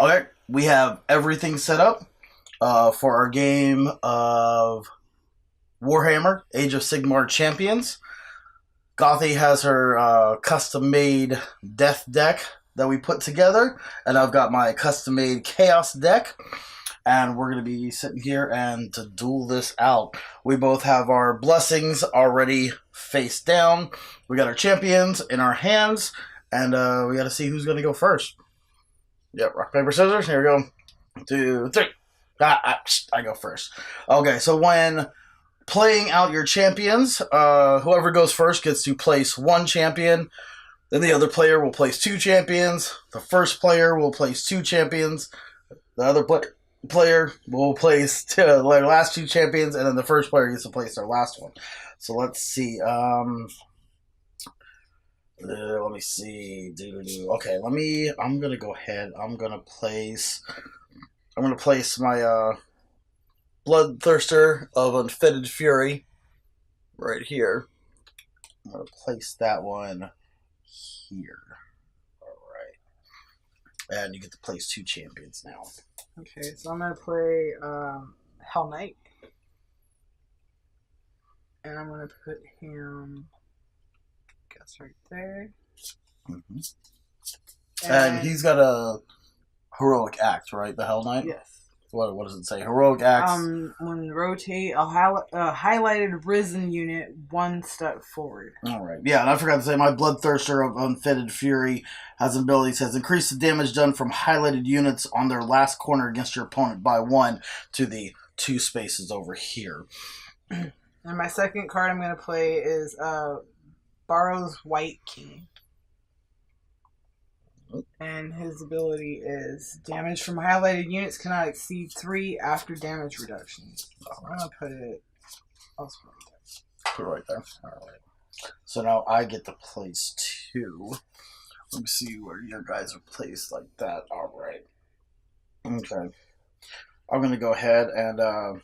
Okay, we have everything set up for our game of Warhammer Age of Sigmar Champions. Gothy has her custom-made Death deck that we put together, and I've got my custom-made Chaos deck. And we're going to be sitting here and to duel this out. We both have our blessings already face down. We got our champions in our hands, and we got to see who's going to go first. Yep, rock, paper, scissors. Here we go. 1, 2, 3. I go first. Okay, so when playing out your champions, whoever goes first gets to place one champion. Then the other player will place two champions. The first player will place two champions. The other player will place their last two champions, and then the first player gets to place their last one. So let's see. Let me see. Okay, I'm gonna go ahead. I'm gonna place my Bloodthirster of Unfettered Fury right here. I'm gonna place that one here. All right, and you get to place two champions now. Okay, so I'm gonna play Hell Knight, and I'm gonna put him. Right there. Mm-hmm. And he's got a heroic act, right? The Hell Knight? Yes. What does it say? Heroic acts. When rotate a highlighted risen unit one step forward. Alright. Yeah, and I forgot to say my Bloodthirster of Unfettered Fury has an ability that says increase the damage done from highlighted units on their last corner against your opponent by 1 to the 2 spaces over here. And my second card I'm gonna play is Barrow's White King. And his ability is damage from highlighted units cannot exceed 3 after damage reduction. So I'm going to put it elsewhere. Put it right there. Alright. So now I get to place 2. Let me see where your guys are placed like that. Alright. Okay. I'm going to go ahead and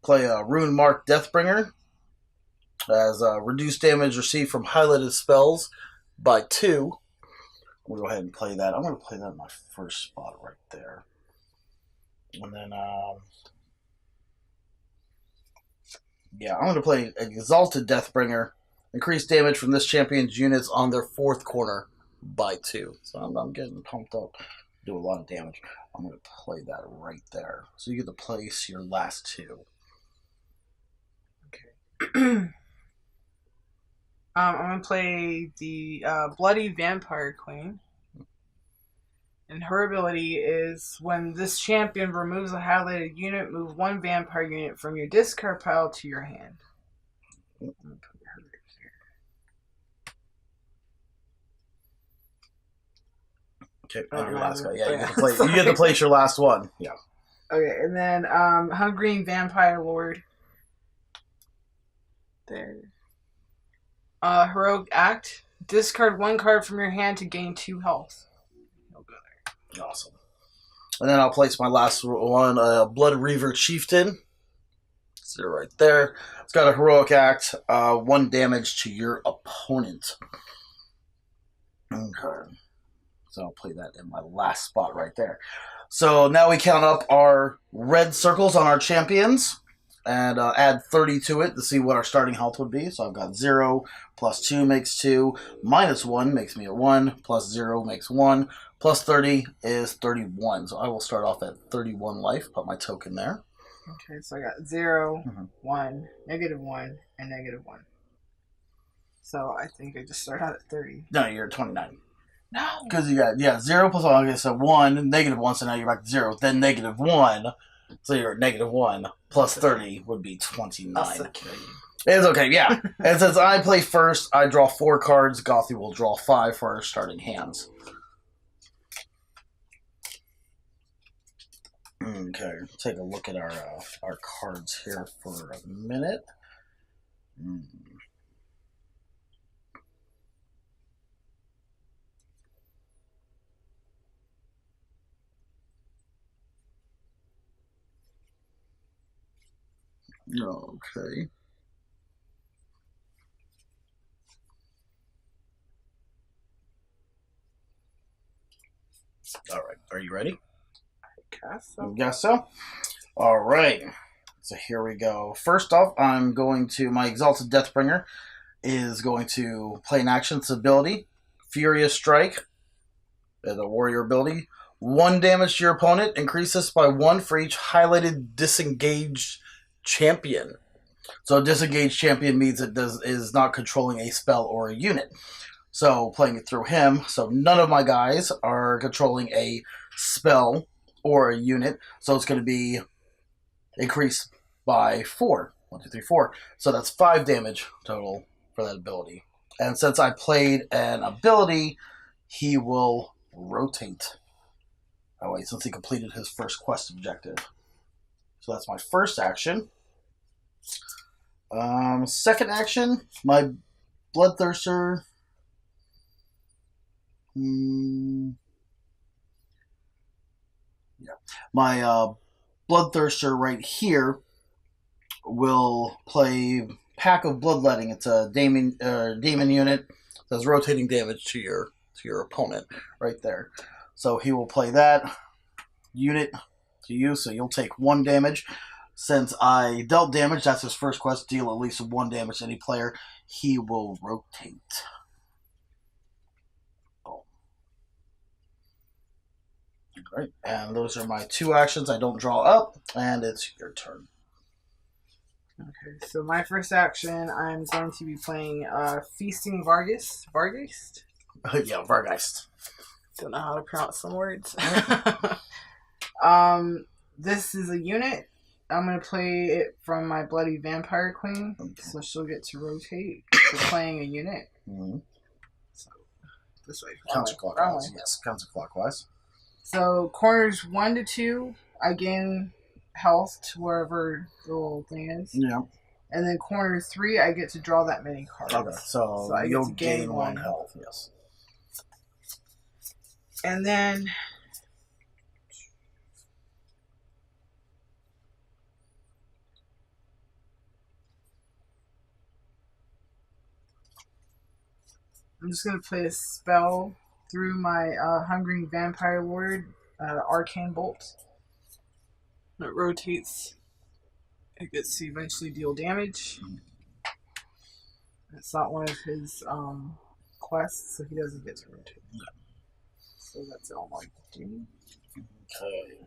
play a Rune Mark Deathbringer. As reduced damage received from highlighted spells by 2. We'll go ahead and play that. I'm going to play that in my first spot right there. And then, yeah, I'm going to play Exalted Deathbringer. Increase damage from this champion's units on their 4th corner by 2. So I'm getting pumped up. Do a lot of damage. I'm going to play that right there. So you get to place your last 2. Okay. I'm going to play the Bloody Vampire Queen. And her ability is when this champion removes a highlighted unit, move 1 vampire unit from your discard pile to your hand. I'm going to put her here. Okay, and your last guy. Yeah, you get to place your last one. Yeah. Okay, and then Hungering Vampire Lord. There. Heroic Act. Discard 1 card from your hand to gain 2 health. He'll go there. Awesome. And then I'll place my last one, Blood Reaver Chieftain. See it right there. It's got a Heroic Act. 1 damage to your opponent. Okay. So I'll play that in my last spot right there. So now we count up our red circles on our champions. And add 30 to it to see what our starting health would be. So I've got 0, plus 2 makes 2, minus 1 makes me at 1, plus 0 makes 1, plus 30 is 31. So I will start off at 31 life, put my token there. Okay, so I got 0, 1, -1, and -1. So I think I just start out at 30. No, you're at 29. No! Because you got, 0 plus 1, okay, so 1, -1, so now you're back to 0, then -1. So you're at -1, plus 30 would be 29. That's okay. It's okay, yeah. And since I play first, I draw 4 cards. Gothy will draw 5 for our starting hands. Okay, take a look at our cards here for a minute. Okay. Are you ready? Guess so. Guess so. All right. So here we go. First off, I'm going to my Exalted Deathbringer is going to play an action. Its ability, Furious Strike, as a warrior ability. 1 damage to your opponent. Increase this by 1 for each highlighted disengaged champion. So a disengaged champion means it is not controlling a spell or a unit. So playing it through him. So none of my guys are controlling a spell or a unit. So it's going to be increased by 4. 1, 2, 3, 4. So that's 5 damage total for that ability. And since I played an ability, he will rotate. Oh wait, since he completed his first quest objective. So that's my first action. Second action, my Bloodthirster. Yeah, my Bloodthirster right here will play Pack of Bloodletting. It's a demon unit that's rotating damage to your opponent right there. So he will play that unit to you, so you'll take 1 damage. Since I dealt damage, that's his first quest, deal at least 1 damage to any player. He will rotate. Boom. Alright, and those are my 2 actions. I don't draw up, and it's your turn. Okay, so my first action, I'm going to be playing Feasting Vargeist. Vargeist? Yeah, Vargeist. Don't know how to pronounce some words. This is a unit. I'm going to play it from my Bloody Vampire Queen, so she'll get to rotate for playing a unit. Mm-hmm. So, this way. Counterclockwise. Yes, counterclockwise. So, corners 1 to 2, I gain health to wherever the little thing is. Yeah. And then corner 3, I get to draw that many cards. Okay, so I you'll get to gain 1 health, yes. And then I'm just going to play a spell through my Hungering Vampire Lord, Arcane Bolt. It rotates. It gets to eventually deal damage. It's not one of his quests, so he doesn't get to rotate. So that's all I can do. Okay.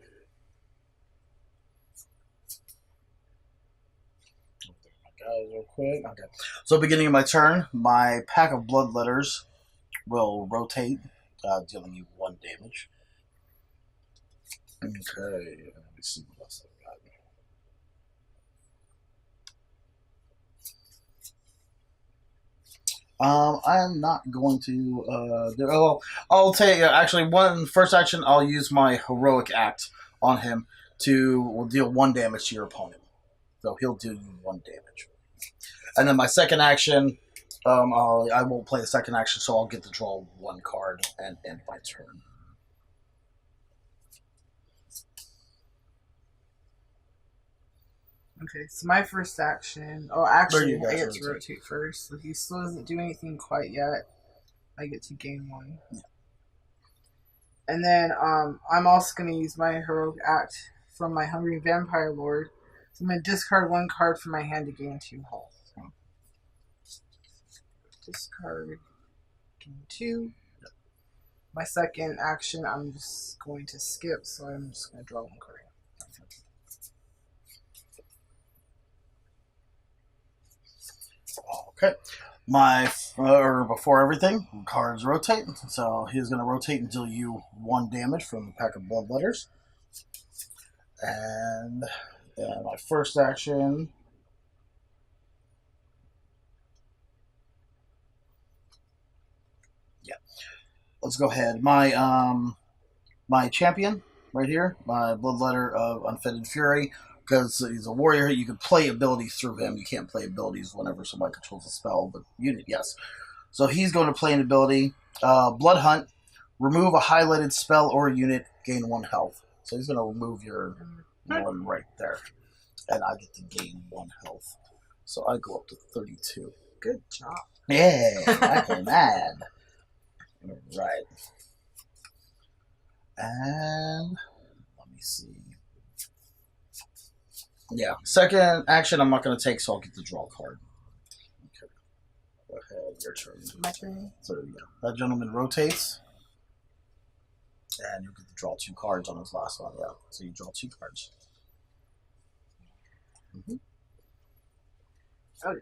Guys, real quick. Okay. So, beginning of my turn, my Pack of Bloodletters will rotate, dealing you 1 damage. Okay. Let me see what else I've got. I'm not going to do. Oh, I'll take actually first action. I'll use my Heroic Act on him to deal 1 damage to your opponent. So he'll do you 1 damage. And then my second action, I won't play the second action, so I'll get to draw 1 card and end my turn. Okay, so my first action. Oh, actually, I get to rotate. rotate first. So he still doesn't do anything quite yet. I get to gain 1. Yeah. And then I'm also going to use my Heroic Act from my Hungry Vampire Lord. So I'm going to discard 1 card from my hand to gain 2 health. Discard, gain 2. My second action, I'm just going to skip, so I'm just going to draw 1 card. Okay. Before everything, cards rotate. So he's going to rotate and deal you 1 damage from the Pack of Bloodletters. And my first action. Yeah. Let's go ahead. My champion right here, my Bloodletter of Unfettered Fury. Because he's a warrior, you can play abilities through him. You can't play abilities whenever somebody controls a spell, but unit, yes. So he's going to play an ability, Blood Hunt, remove a highlighted spell or unit, gain 1 health. So he's going to remove your 1 right there. And I get to gain 1 health. So I go up to 32. Good job. Yeah, I can mad. Right. And let me see. Yeah, second action I'm not going to take, so I'll get the draw card. Okay. Go ahead, your turn. My turn. So, yeah, that gentleman rotates. And you'll get to draw 2 cards on his last one, yeah. So you draw 2 cards. Mm-hmm. Okay.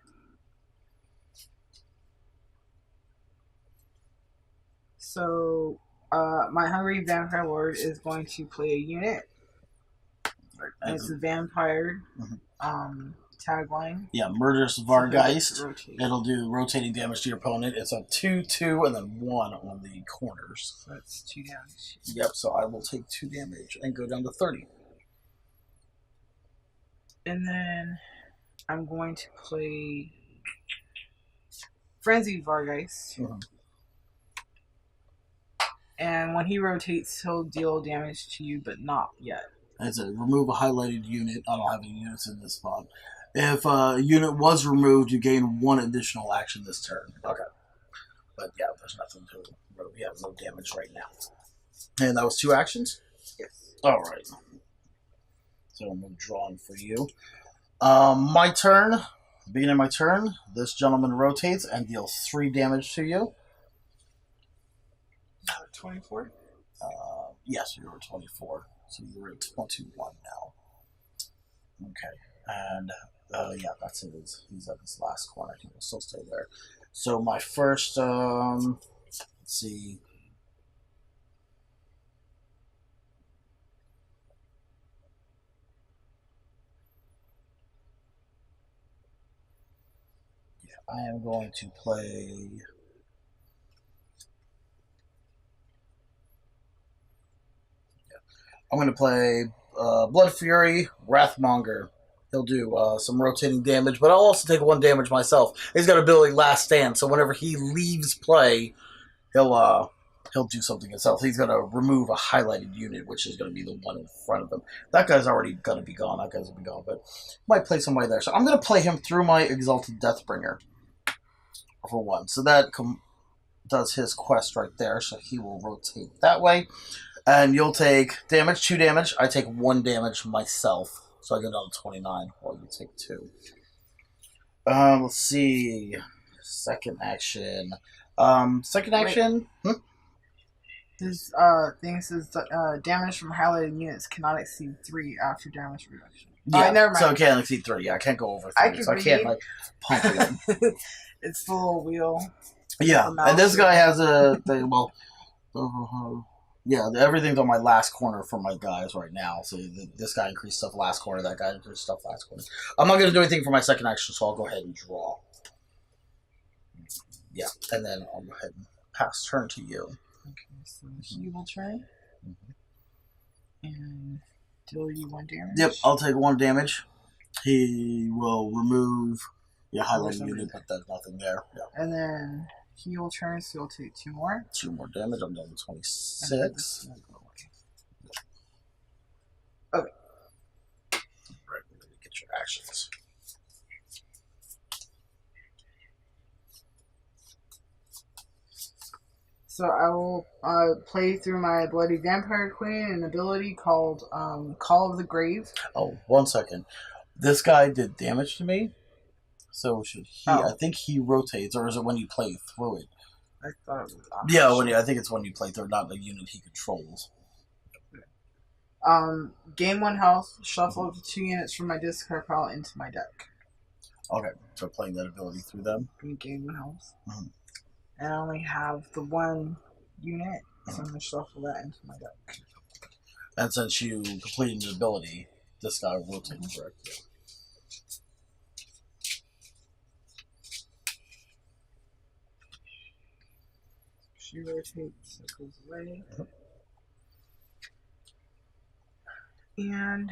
So, my Hungry Vampire Lord is going to play a unit. Right. And it's a vampire tagline. Yeah, Murderous Vargeist. It'll do rotating damage to your opponent. It's a 2, 2, and then 1 on the corners. So that's 2 damage. Yep, so I will take 2 damage and go down to 30. And then I'm going to play Frenzied Vargeist. Mm-hmm. And when he rotates, he'll deal damage to you, but not yet. It's a remove a highlighted unit. I don't have any units in this spot. If a unit was removed, you gain 1 additional action this turn. Okay. But yeah, there's nothing to... We have no damage right now. And that was 2 actions? Yes. Alright. So I'm going to draw in for you. My turn. Beginning of my turn, this gentleman rotates and deals 3 damage to you. 24? Yes, you're at 24. So you're at 21 now. Okay. And, yeah, that's his. He's at his last corner. He will still stay there. So my first, let's see. Yeah, I am going to play... I'm going to play Blood Fury, Wrathmonger. He'll do some rotating damage, but I'll also take 1 damage myself. He's got ability Last Stand, so whenever he leaves play, he'll do something himself. He's going to remove a highlighted unit, which is going to be the one in front of him. That guy's already going to be gone. That guy's going to be gone, but might play somebody there. So I'm going to play him through my Exalted Deathbringer for 1. So that does his quest right there, so he will rotate that way. And you'll take damage, 2 damage. I take 1 damage myself. So I go down to 29 while you take 2. Let's see. Second action. Second action. His thing says damage from highlighted units cannot exceed 3 after damage reduction. Yeah, never mind. So it can't exceed 3. Yeah, I can't go over 3. So I can't like pump it. It's the little wheel. Yeah, and this guy has a thing. Well, yeah, everything's on my last corner for my guys right now. So this guy increased stuff last corner, that guy increased stuff last corner. I'm not going to do anything for my second action, so I'll go ahead and draw. Yeah, and then I'll go ahead and pass turn to you. Okay, so he will turn. And deal you 1 damage. Yep, I'll take 1 damage. He will remove your highlighted unit, but there's nothing there. Yeah. And then he will turn, so he'll take 2 more. 2 more damage. I'm down to 26. Okay. Right, let me get your actions. So I will play through my Bloody Vampire Queen, an ability called Call of the Grave. Oh, 1 second. This guy did damage to me. So should he? Oh. I think he rotates, or is it when you play through it? I thought it was. Yeah, I think it's when you play through, not the unit he controls. Gain 1 health. Shuffle up to 2 units from my discard pile into my deck. Okay, so playing that ability through them. And gain 1 health. And I only have the 1 unit, so I'm gonna shuffle that into my deck. And since you completed an ability, this guy will rotate correctly. She rotates, it goes away. And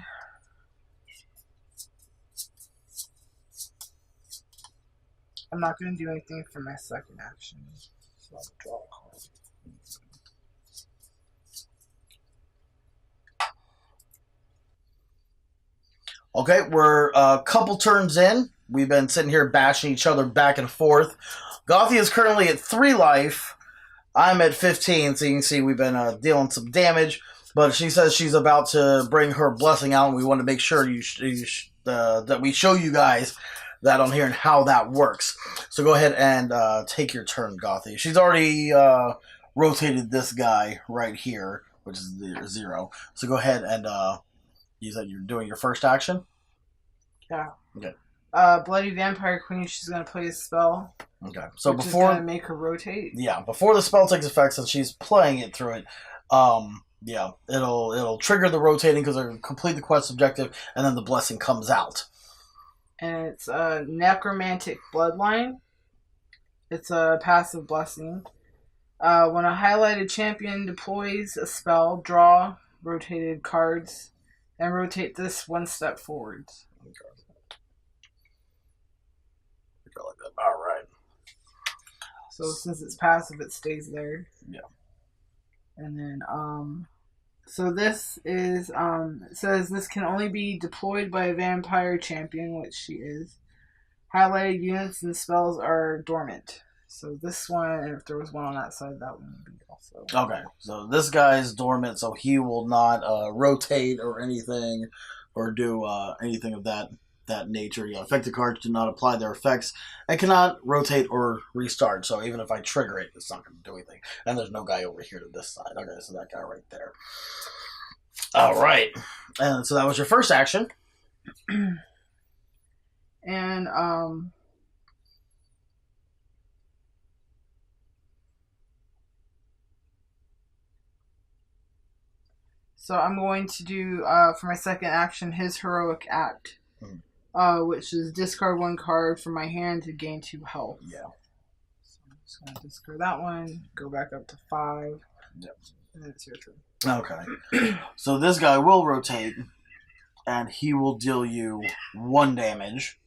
I'm not going to do anything for my second action, so I'll draw a card. Okay, we're a couple turns in. We've been sitting here bashing each other back and forth. Gothy is currently at 3 life. I'm at 15, so you can see we've been dealing some damage. But she says she's about to bring her blessing out, and we want to make sure that we show you guys that on here and how that works. So go ahead and take your turn, Gothy. She's already rotated this guy right here, which is the 0. So go ahead and you said you're doing your first action? Yeah. Okay. Bloody Vampire Queen, she's going to play a spell. Okay. So which before... is going to make her rotate? Yeah, before the spell takes effect, since she's playing it through it, yeah, it'll trigger the rotating because it'll complete the quest objective, and then the blessing comes out. And it's a Necromantic Bloodline. It's a passive blessing. When a highlighted champion deploys a spell, draw rotated cards, and rotate this 1 step forwards. Alright. So since it's passive, it stays there. Yeah. And then, so this is, it says this can only be deployed by a vampire champion, which she is. Highlighted units and spells are dormant. So this one, and if there was one on that side, that one would be also. Okay, so this guy is dormant, so he will not rotate or anything, or do anything of that nature. Yeah, affected cards do not apply their effects and cannot rotate or restart. So even if I trigger it, it's not going to do anything. And there's no guy over here to this side. Okay, so that guy right there. All right, and so that was your first action. And so I'm going to do for my second action his heroic act. Which is discard 1 card from my hand to gain 2 health. Yeah. So I'm just going to discard that one, go back up to 5. Yep. And then it's your turn. Okay. So this guy will rotate, and he will deal you 1 damage.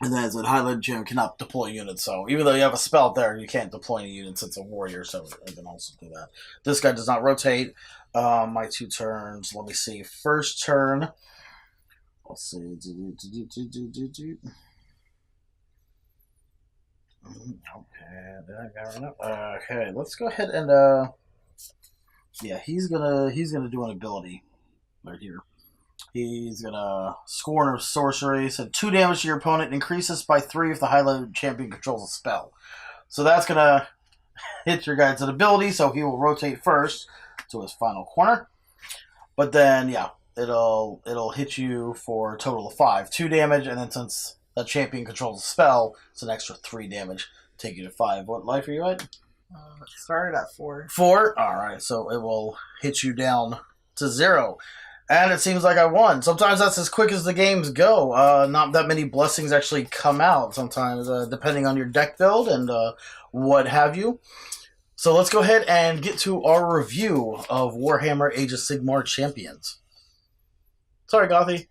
And then as a highlighted champion cannot deploy units, so even though you have a spell there, you can't deploy any units. It's a warrior, so I can also do that. This guy does not rotate. My 2 turns. Let me see. First turn. Let's see. Okay, let's go ahead and yeah, he's gonna do an ability right here. He's gonna Scorn of Sorcery. So 2 damage to your opponent, increases by 3 if the highlighted champion controls a spell. So that's gonna hit your guy's an ability, so he will rotate first to his final corner. But then yeah, it'll hit you for a total of 5. 2 damage, and then since that champion controls a spell, it's an extra 3 damage. Take you to 5. What life are you at? It started at 4. 4? Alright, so it will hit you down to 0. And it seems like I won. Sometimes that's as quick as the games go. Not that many blessings actually come out sometimes, depending on your deck build and what have you. So let's go ahead and get to our review of Warhammer Age of Sigmar Champions. Sorry, Gothy.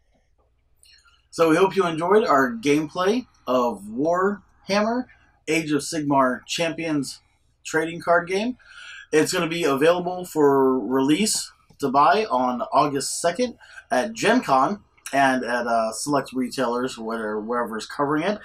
So we hope you enjoyed our gameplay of Warhammer Age of Sigmar Champions trading card game. It's going to be available for release to buy on August 2nd at Gen Con and at select retailers, wherever is covering it.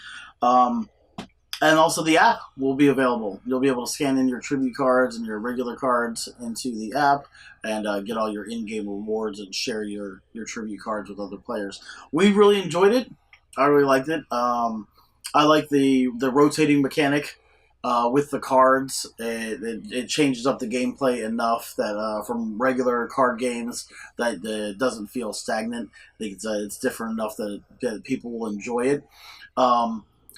And also the app will be available. You'll be able to scan in your tribute cards and your regular cards into the app and get all your in-game rewards and share your tribute cards with other players. We really enjoyed it. I really liked it. I like the rotating mechanic with the cards. It changes up the gameplay enough that from regular card games that it doesn't feel stagnant. I think it's different enough that people will enjoy it.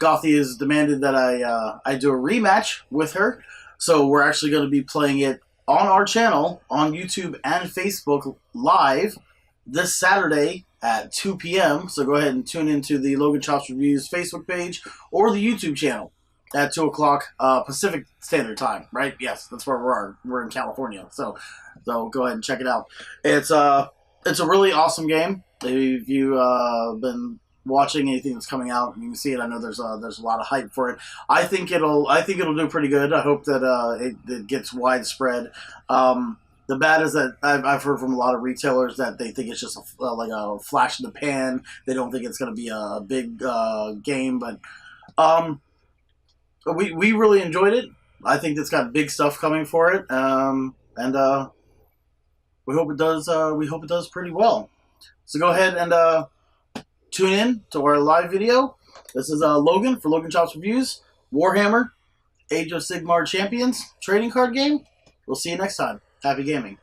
Gothy has demanded that I do a rematch with her, so we're actually going to be playing it on our channel, on YouTube and Facebook, live this Saturday at 2 p.m. So go ahead and tune into the Logan Chapter Reviews Facebook page or the YouTube channel at 2 o'clock Pacific Standard Time, right? Yes, that's where we are. We're in California, so go ahead and check it out. It's a really awesome game. If you've been watching anything that's coming out, you can see it. I know there's a lot of hype for it. I think it'll do pretty good. I hope that it gets widespread. The bad is that I've heard from a lot of retailers that they think it's just like a flash in the pan. They don't think it's going to be a big game, but we really enjoyed it. I think it's got big stuff coming for it, and we hope it does. We hope it does pretty well. So go ahead and tune in to our live video. This is Logan for Logan Chops Reviews. Warhammer Age of Sigmar Champions trading card game. We'll see you next time. Happy gaming.